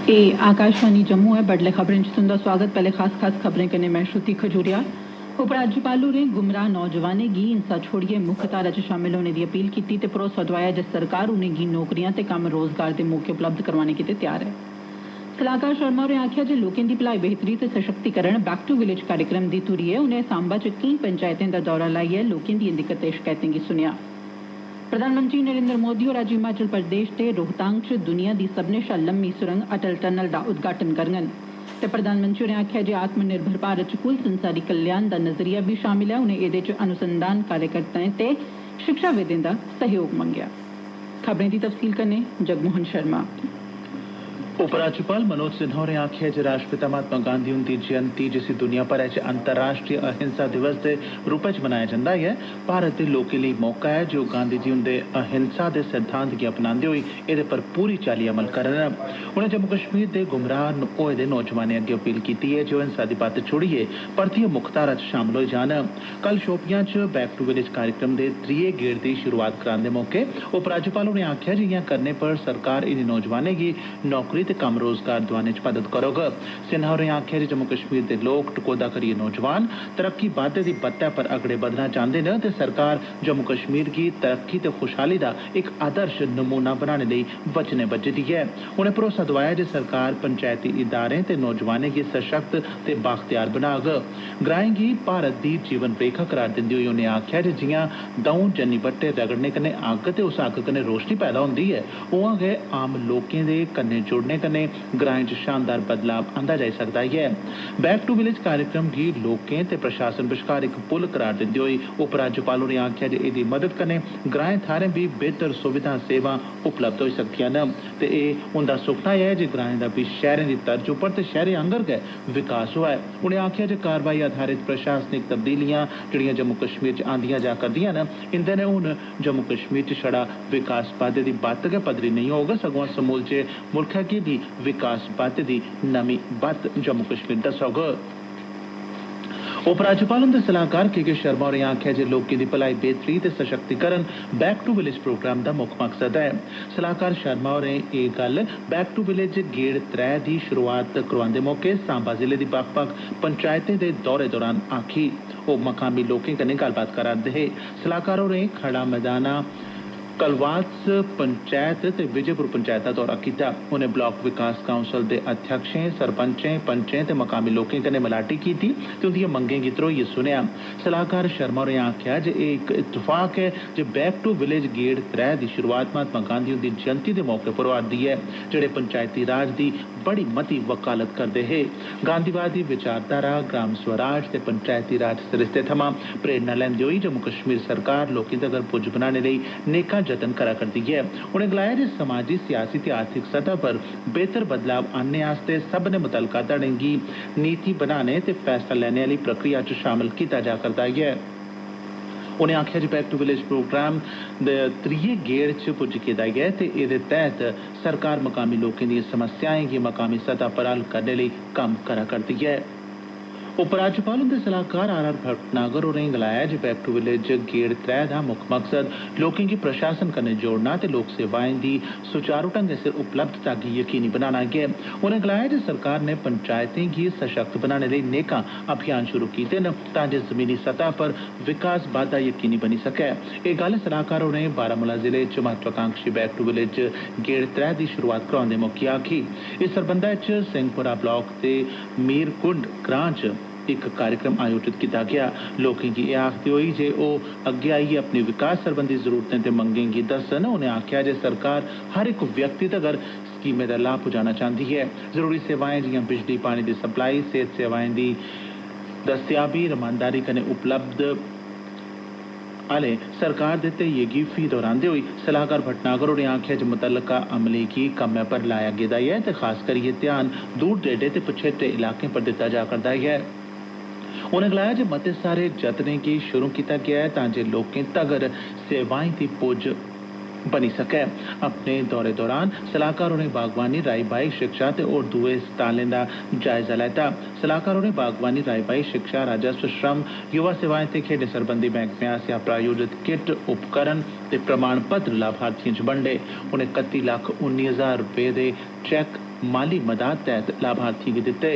ए आकाशवाणी जम्मू है। बडले खबरें च तुंदा स्वागत। पहले खास खबरें कन्नै मैं श्रुति खजूरिया। उपराज्यपाल होरें गुमराह नौजवानें गी हिंसा छोड़ियै मुक्ख धारा च शामिल होने दी अपील कीती ते भरोसा दोआया जे सरकार उनेंगी नौकरियां ते कम्म रोजगार दे मौके उपलब्ध करवाने गितै तैयार ऐ। सलाहकार शर्मा होरें आखेआ जे लोकें दी भलाई बेहतरी ते सशक्तिकरण बैक टू विलेज कार्यक्रम दी धुरियै उनें सांबा च केईं पंचायतें दा दौरा लाइयै लोकें दिएं दिक्कतें शकैतें गी सुनेआ। प्रधानमंत्री नरेंद्र मोदी होर अज्ज हिमाचल प्रदेश दे रोहतांग च दुनिया दी सब्भनें शा लम्मी सुरंग अटल टनल दा उद्घाटन करङन ते प्रधानमंत्री होरें आखेआ जे आत्मनिर्भर भारत च कुल संसारी कल्याण दा नजरिया बी शामिल ऐ। उनें एह्दे च अनुसंधान कार्यकर्ताएं ते शिक्षाविदें दा सहयोग मंगेआ। खबरें दी तफसील कन्नै जगमोहन शर्मा। उपराज्यपाल मनोज सिन्हा होरें आखेआ जे राष्ट्रपिता महात्मा गांधी हुंदी जयंती जिसी दुनिया भरै च अंतर्राष्ट्रीय अहिंसा दिवस दे रूपै च मनाया जंदा ऐ, भारत दे लोकें लेई मौका ऐ जे ओह् गांधी जी हुंदे अहिंसा दे सिद्धांत गी अपनांदे होई एह्दे पर पूरी चाल्ली अमल करन। उनें जम्मू कश्मीर दे गुमराह होए दे नौजवानें अग्गे अपील कीती ऐ जे ओह् हिंसा दी बत्त छोड़ियै परतियै मुक्ख धारा च शामल होई जान। कल शोपियां च बैक टू विलेज कार्यक्रम दे त्रीये गेड़ दी शुरुआत करांदे मौके उपराज्यपाल होरें आखेआ जे इयां करने पर सरकार इनें नौजवानें गी नौकरी ते कम्म रोजगार दोआने च मदद करोग। सिन्हा होरें आखेआ जे जम्मू कश्मीर दे लोक टकोह्दा करियै नौजवान तरक्की बाद्दे दी बत्तै पर अगड़े बधना चांहदे न ते सरकार जम्मू कश्मीर गी तरक्की ते खुशहाली दा इक आदर्श नमूना बनाने लेई वचनेबज्झ दी ऐ। उनें भरोसा दोआया जे सरकार पंचायती इदारें ते नौजवानें गी सशक्त ते बाख्तियार बनाग। ग्राएं गी भारत दी जीवन रेखा करार दिंदे होई उनें आखेआ जे जियां द'ऊं जन्नी बट्टे रगड़ने कन्नै अग्ग ते उस अग्ग कन्नै रोशनी पैदा होंदी ऐ, उआं गै आम लोकें दे कन्नै जुड़ने कन्नै ग्राएं च शानदार बदलाव आंदा जाई सकदा ऐ। बैक टू विलेज कार्यक्रम गी लोकें ते प्रशासन बश्कार इक पुल करार दिंदे होई उपराज्यपाल होरें आखेआ जे एह्दी मदद कन्नै ग्राएं थाह्रें बी बेहतर सुविधां सेवां उपलब्ध होई सकदियां न ते एह् उंदा सुखना ऐ जे ग्राएं दा बी शैह्रें दी तर्ज उप्पर ते शैह्रें आंगर गै विकास होऐ। उनें आखेआ जे कारवाई आधारित प्रशासनिक तब्दीलियां जेह्ड़ियां जम्मू कश्मीर च आंदियां जा करदियां न, इंदे नै हून जम्मू कश्मीर च छड़ा विकास बाद्दे दी बत्त गै पदरी नेईं होग, सगुआं समूलचे मुल्खै गी बी विकास बाद्दे दी नमीं बत्त जम्मू कश्मीर दस्सोग। उपराज्यपाल हुंदे सलाहकार के शर्मा होरें आखेआ जे लोकें दी भलाई बेहतरी ते सशक्तिकरण बैक टू विलेज प्रोग्राम दा मुक्ख मकसद ऐ। सलाहकार शर्मा होरें एह् गल्ल बैक टू विलेज गेड़ 3 दी शुरुआत करोआंदे मौके सांबा जिले दी बक्ख-बक्ख पंचायतें दे दौरे दौरान आखी। ओह् मकामी लोकें कन्नै गल्लबात करा'रदे हे। सलाहकार होरें खड़ा मैदाना कलवास पंचायत ते विजयपुर पंचायत दा दौरा कीता। उनें ब्लाक विकास काउंसल दे अध्यक्षें, सरपंचें, पंचें ते मकामी लोकें कन्नै मलाटी कीती ते उंदिएं मंगें गी धरोइयै सुनेआ। सलाहकार शर्मा होरें आखेआ जे एह् इक इत्तफाक ऐ जे बैक टू विलेज गेड़ 3 दी शुरुआत महात्मा गांधी हुंदी जयंती दे मौके पर होआ'रदी ऐ, जेह्ड़े पंचायती राज दी बड़ी मती वकालत करदे हे। गांधीवादी विचारधारा, ग्राम स्वराज ते पंचायती राज सरिस्ते थमां प्रेरणा लैंदे होई जम्मू कश्मीर सरकार लोकें तगर पुज्ज बनाने लेई नेकां जतन करा करदी ऐ। उनें गलाया जे समाजी, सियासी ते आर्थिक सतह पर बेहतर बदलाव आनने आस्तै सब्भनें मुतलका धड़ें गी नीति बनाने ते फैसला लैने आह्ली प्रक्रिया च शामल कीता जा करदा ऐ। उनें आखेआ जे बैक टू विलेज प्रोग्राम त्रीये गेड़ च पुज्जी गेदा ऐ ते एह्दे तैह्त सरकार मकामी लोकें दिएं समस्याएं गी मकामी सतह पर हल करने लेई कम्म करा करदी ऐ। उपराज्यपाल हुंदे सलाहकार आर भटनागर होरें गलाया जे बैक टू विलेज गेड़ 3 दा मुक्ख मकसद लोकें गी प्रशासन कन्नै जोड़ना ते लोक सेवाएं दी सुचारू ढंगै सिर उपलब्धता गी यकीनी बनाना ऐ। उनें गलाया जे सरकार ने पंचायतें गी सशक्त बनाने लेई नेकां अभियान शुरू कीते न तां जे जमीनी सतह पर विकास बाद्दा यकीनी बनी सकै। एह् गल्ल सलाहकार होरें बारामूला जिले च महत्वाकांक्षी बैक टू विलेज गेड़ 3 दी शुरुआत कराउंदे मौके आखी। इस सरबंधै च सिंहपुरा ब्लाक दे मीरकुंड ग्रां च इक कार्यक्रम आयोजित कीता गेआ। लोकें गी एह् आखदे होई जे ओह् अग्गे आइयै अपनी विकास सरबंधी जरूरतें ते मंगें गी दस्सन। उनें आखेआ जे सरकार हर इक व्यक्ति तगर स्कीमें दा लाभ पुजाना चांहदी ऐ। जरूरी सेवाएं जियां बिजली, पानी दी सप्लाई, सेहत सेवाएं दी दस्तयाबी रमानदारी कन्नै उपलब्ध आले सरकार दे ध्येइये गी फ्ही दोहरांदे होई सलाहकार भटनागर होरें आखेआ जे मुतलका अमले गी कम्मै पर लाया गेदा ऐ ते खास करियै ध्यान दूर दरेडे ते पछेत्रे इलाकें पर दित्ता जा करदा ऐ। उनें गलाया जे मते सारे जतनें गी शुरू कीता गेआ ऐ तां जे लोकें तगर सेवाएं दी पुज्ज बनी सकै। अपने दौरे दौरान सलाहकार होरें बागवानी, राई बाई, शिक्षा ते होर दुए स्टालें दा जायजा लैता। सलाहकार होरें बागवानी, राई बाई, शिक्षा, राजस्व, श्रम, युवा सेवाएं ते खेड्डें सरबंधी मैह्कमें आसेआ प्रायोजित किट, उपकरण ते प्रमाण पत्र लाभार्थिएं च बंडे। उनें 31,19,000 रपेऽ दे चैक माली मदाद तैह्त लाभार्थियों गी दित्ते।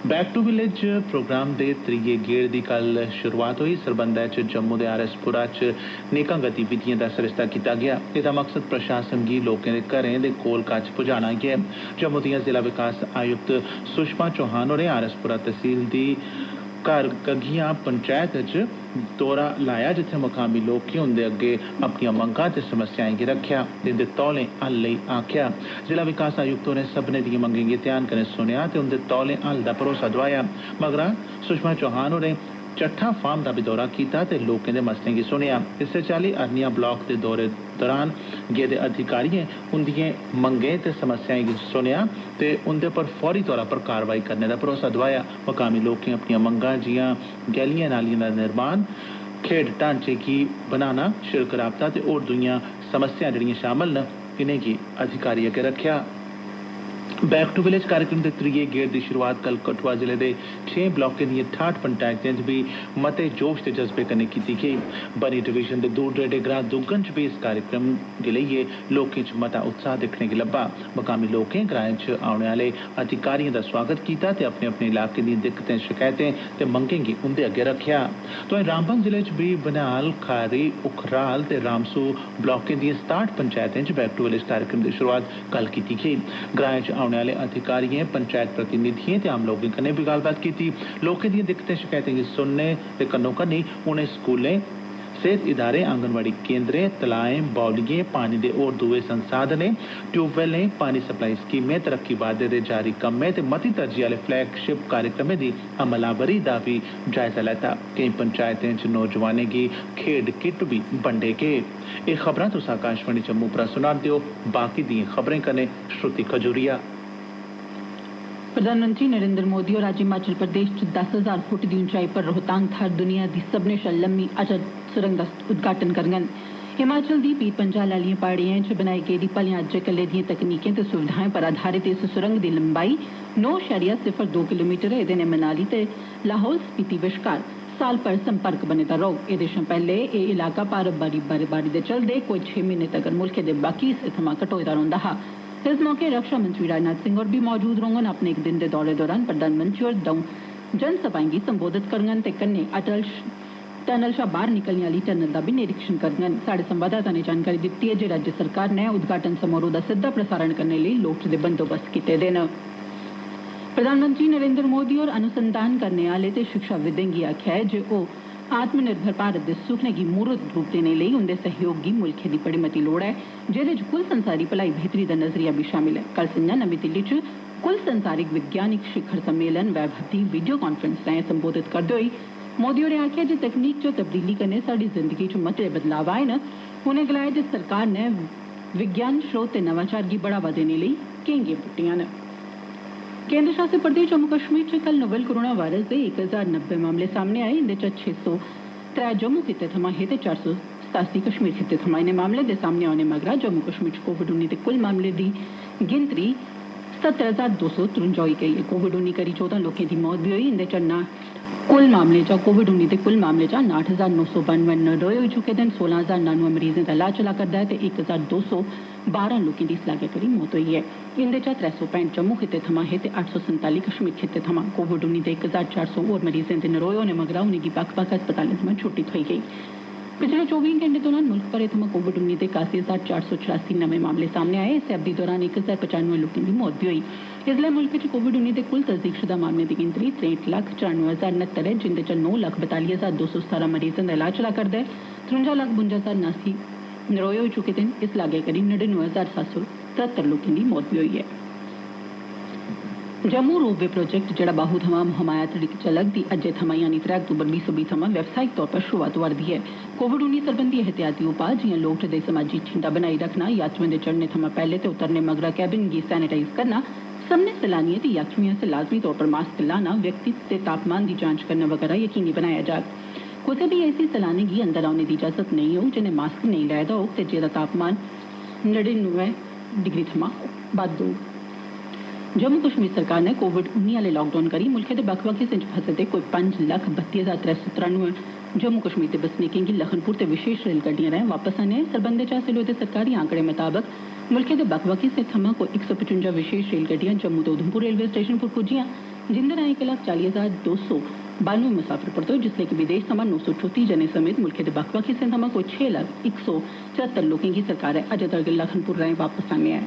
बैक टू विलेज प्रोग्राम दे त्रीये गेड़ दी कल शुरुआत हुई। सरबंधै च जम्मू दे RS-पुरा च नेकां गतिविधिएं दा सरिस्ता कीता गेआ। एह्दा मकसद प्रशासन गी लोकें दे घरें दे कोल कच्छ पुजाना ऐ। जम्मू दियां जिला विकास आयुक्त सुषमा चौहान होरें RS-पुरा तहसील दी घर कगियां पंचायत च दौरा लाया, जित्थे मकामी लोकें उंदे अग्गे अपनियां मंगां ते समस्याएं गी रखेआ ते इंदे तौले हल लेई आखेआ। जिला विकास आयुक्त होरें सब्भनें दिएं मंगें गी ध्यान कन्नै सुनेआ ते उंदे तौले हल दा भरोसा दोआया। मगरा सुषमा चौहान होरें चट्ठा फार्म दा बी दौरा कीता ते लोकें दे मसलें गी सुनेआ। इस्सै चाल्ली अरनिया ब्लाक दे दौरे दौरान गेदे अधिकारिएं उंदिएं मंगें ते समस्याएं गी सुनेआ ते उंदे पर फौरी तौरा पर कार्रवाई करने दा भरोसा दोआया। मकामी लोकें अपनियां मंगां जि'यां गैलियां नालियां दा निर्माण, खेड ढांचे गी बनाना, शिड़क राबता ते होर दुइयां समस्यां जेह्ड़ियां शामल न, इनेंगी अधिकारी अग्गे रखेआ। बैक टू विलेज कार्यक्रम दे त्रीये गेड़ दी शुरुआत कल कठुआ जिले दे 6 ब्लाकें दिएं 68 पंचायतें च बी मते जोश ते जज्बे कन्नै कीती गेई। बनी डिवीजन दे दूर दरेडे ग्रां दुग्गन च बी इस कार्यक्रम गी लेइयै लोकें च मता उत्साह दिक्खने गी लब्भा। मकामी लोकें ग्राएं च औने आह्ले अधिकारिएं दा स्वागत कीता ते अपने अपने इलाके दिएं दिक्कतें, शकैतें ते मंगें गी उंदे अग्गे रखेआ। तोआईं रामबन जिले च बी बनिहाल, खारी, उखराल ते रामसू ब्लाकें दिएं 67 पंचायतें च बैक टू विलेज कार्यक्रम दी शुरुआत कल कीती गेई। ग्राएं च औने आह्ले अधिकारिएं, पंचायत प्रतिनिधिएं ते आम लोकें कन्नै बी गल्लबात कीती। लोकें दिएं दिक्कतें, शकैतें गी सुनने दे कन्नो-कन्नी उनें स्कूलें, सेहत इदारें, आंगनवाड़ी केंद्रें, तलाएं, बौलियें, पानी दे होर दुए संसाधनें, ट्यूबवैलें, पानी सप्लाई स्कीमें, तरक्की बाद्दे दे जारी कम्में ते मती तरजीह आह्ले फ्लैगशिप कार्यक्रमें दी अमलावरी दा बी जायजा लैता। केईं पंचायतें च नौजवानें गी खेड किट बी बंडे गे। एह् खबरां तुस आकाशवाणी जम्मू परा सुना'रदे ओ। बाकी दिएं खबरें कन्नै श्रुति खजूरिया। प्रधानमंत्री नरेंद्र मोदी और अज्ज हिमाचल प्रदेश च 10,000 फुट दी ऊंचाई पर रोहतांग थाहर दुनिया दी सब्भनें शा लम्मी अटल सुरंग दा उद्घाटन करङन। हिमाचल दी पीर पंजाल आह्लियें प्हाड़ियें च बनाई गेदी भलेआं अज्जै कल्लै दिएं तकनीकें ते सुविधाएं पर आधारित इस सुरंग दी लंबाई 9.02 किलोमीटर ऐ। एह्दे नै मनाली ते लाहौल स्पीति बश्कार साल भर संपर्क बने दा रौह्ग। एह्दे शा पैह्ले एह् इलाका भारत बर्फबारी दे चलदे कोई 6 म्हीने तगर मुल्खै दे बाकी हिस्से थमां कटोए दा रौंह्दा हा। इस मौके रक्षा मंत्री राजनाथ सिंह होर बी मौजूद रौह्ङन। अपने इक दिन दे दौरे दौरान प्रधानमंत्री होर द'ऊं जनसभाएं गी संबोधित करङन ते कन्नै अटल टनल शा बाहर निकलने आह्ली टनल दा बी निरीक्षण करङन। साढ़े संवाददाता ने जानकारी दित्ती ऐ जे राज्य सरकार ने उद्घाटन समारोह दा सिद्दा प्रसारण करने लेई लोड़चदे बंदोबस्त कीते दे न। प्रधानमंत्री नरेंद्र मोदी होर अनुसंधान करने आह्ले ते शिक्षाविदें गी आखेआ ऐ जे ओह् आत्मनिर्भर भारत दे सुखने गी मूर्त रूप देने लेई उंदे सहयोग गी मुल्खै दी बड़ी मती लोड़ ऐ, जेह्दे च कुल संसारी भलाई बेहतरी दा नजरिया बी शामिल ऐ। कल संझा नमीं दिल्ली च कुल संसारिक वैज्ञानिक शिखर सम्मेलन वैभव दी वीडियो कांफ्रेंस राएं संबोधित करदे होई मोदी होरें आखेआ जे तकनीक च तब्दीली कन्नै साढ़ी जिंदगी च मते बदलाव आए न। उनें गलाया जे सरकार ने विज्ञान शोध ते नवाचार गी बढ़ावा देने लेई केईं गैंई पुट्टियां न। केंद्र शासित प्रदेश जम्मू कश्मीर च कल नोवेल कोरोना वायरस दे 1090 मामले सामने आए। इंदे च 603 जम्मू खित्ते थमां हे ते 487 कश्मीर खित्ते थमां। इनें मामले दे सामने औने मगरा जम्मू कश्मीर च कोविड-19 दे कुल मामले दी गिनतरी 77,253 होई गेई ऐ। कोविड-19 करी 14 लोकें दी मौत बी होई। इंदे च कुल मामले चा कोविड-19 दे कुल मामले चा 69,992 नरोए होई चुके दे न। 16,099 मरीजें दा इलाज चला करदा ऐ ते 1,212 लोकें दी इस लागै करी मौत होई ऐ। इंदे चा 365 जम्मू खित्ते थमां हे ते 847 कश्मीर खित्ते थमां। कोविड-19 दे 1,400 होर मरीजें दे नरोए होने मगरा उनेंगी बक्ख-बक्ख अस्पतालें थमां छुट्टी थ्होई गेई। पिछले 24 घैंटे दौरान मुल्ख भरै थमां कोविड-19 दे 81,484 नमें मामले सामने आए। इस अवधि दौरान 1,095 लोकें दी मौत बी होई। इसलै मुल्ख च कोविड-19 दे कुल तस्दीकशुदा मामलें दी गिनतरी 63,94,069 ऐ, जिंदे च 9,42,217 मरीजें दा इलाज चला करदा ऐ। 53,52,079 नरोए होई चुके दे न। इस लागै करी 99,773 लोकें दी मौत बी होई ऐ। जम्मू रोपवे प्रोजेक्ट जेड़ा बाहू थमां हमाया तड़िक चलग दी अज्जै थमां यानी 3 अक्तूबर 2020 थमां व्यावसायिक तौर पर शुरुआत होआ'रदी ऐ। कोविड-19 सरबंधी एहतियाती उपाऽ जि'यां लोड़चदे समाजी छिंडा बनाई रखना, यात्रुएं दे चढ़ने थमां पैह्ले ते उतरने मगरा कैबिन गी सैनिटाइज करना, सब्भनें सैलानिएं ते यात्रुएं आस्तै लाज़मी तौर पर मास्क लाना, व्यक्ति ते तापमान दी जांच करना वगैरा यकीनी बनाया जाग। कुसै बी ऐसे सैलानी गी अंदर औने दी इजाजत नेईं होग जिन्नै मास्क नेईं लाए दा होग ते जेह्दा तापमान 99 डिग्री थमां बद्ध होग। जम्मू कश्मीर सरकार ने कोविड-19 आह्ले लॉकडाउन करी मुल्खै दे बक्ख-बक्ख हिस्सें च फसे दे कोई 5,32,393 जम्मू कश्मीर दे बसनीकें गी लखनपुर ते विशेष रेलगड्डियां राएं वापस आने सरबंधै च हासल होए दे सरकारी आंकड़े मताबक मुल्कै दे बक्ख-बक्ख हिस्सें थमां कोई 155 विशेष रेलगड्डियां जम्मू ते उधमपुर रेलवे स्टेशन पर पुज्जियां, जिंदे राएं 1,40,292 मुसाफर परतोए, जिसलै कि विदेश थमां 934 जने समेत मुल्कै दे बक्ख-बक्ख हिस्सें थमां कोई 6,174 लोकें गी सरकारै अजें तगर लखनपुर राएं वापस आन्नेआ ऐ।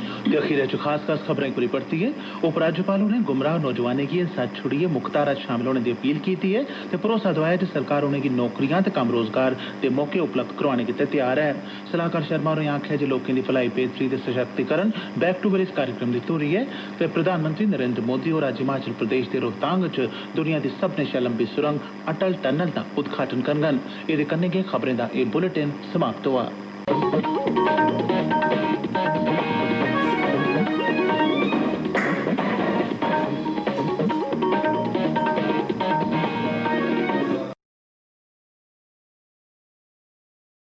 ते अखीरै च खास खबरें पूरी परतियै उपराज्यपाल होरें गुमराह नौजवानें गी हिंसा छुड़ियै मुक्खधारा च शामल होने दी अपील कीती ऐ ते भरोसा दोआया जे सरकार उनेंगी नौकरियां ते कम्म रोजगार दे मौके उपलब्ध करोआने गितै तैयार ऐ। सलाहकार शर्मा होरें आखेआ जे लोकें दी भलाई बेहतरी ते सशक्तिकरण बैक टू विलेज कार्यक्रम दी धुरी ऐ ते प्रधानमंत्री नरेंद्र मोदी होर अज्ज हिमाचल प्रदेश दे रोहतांग च दुनिया दी सब्भनें शा लंबी सुरंग अटल टनल दा उद्घाटन करङन। एह्दे कन्नै गै खबरें दा एह् बुलेटिन समाप्त होआ।